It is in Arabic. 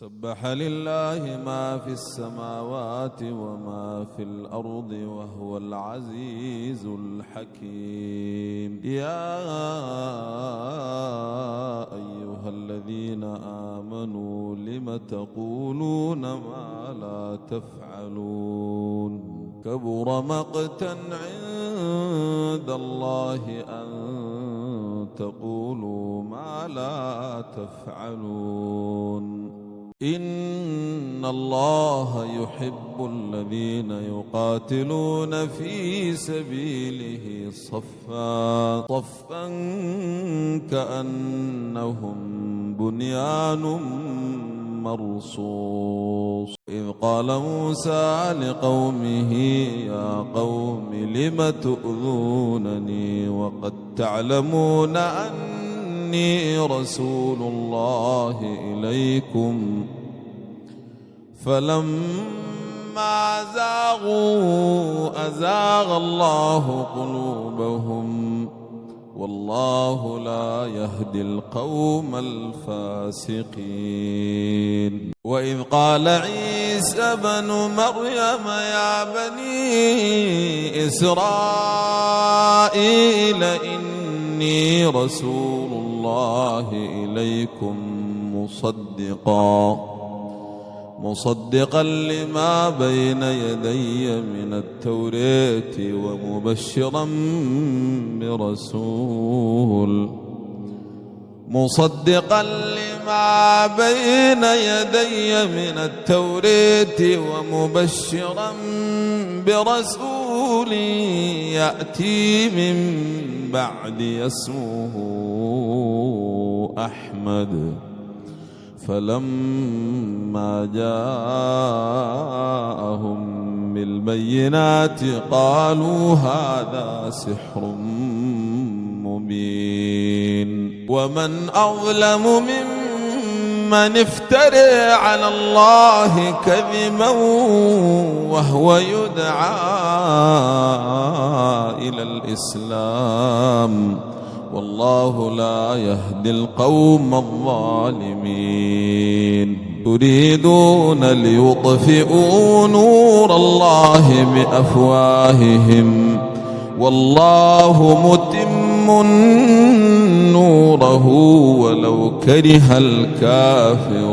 سبح لله ما في السماوات وما في الأرض وهو العزيز الحكيم. يا أيها الذين آمنوا لم تقولون ما لا تفعلون كبر مقتا عند الله أن تقولوا ما لا تفعلون. إن الله يحب الذين يقاتلون في سبيله صفا كأنهم بنيان مرصوص. إذ قال موسى لقومه يا قوم لم تؤذونني وقد تعلمون أني رسول الله إليكم فلما زاغوا أزاغ الله قلوبهم والله لا يهدي القوم الفاسقين. وإذ قال عيسى بن مريم يا بني إسرائيل إني رسول الله إليكم مصدقا لما بين يدي من التوراة ومبشرا برسول يأتي من بعد اسمه أحمد. فلما جاءهم بالبينات قالوا هذا سحر مبين. ومن أظلم ممن افترى على الله كذبا وهو يدعى إلى الإسلام والله لا يهدي القوم الظالمين. يريدون ليطفئوا نور الله بأفواههم والله متم نوره ولو كره الكافرون.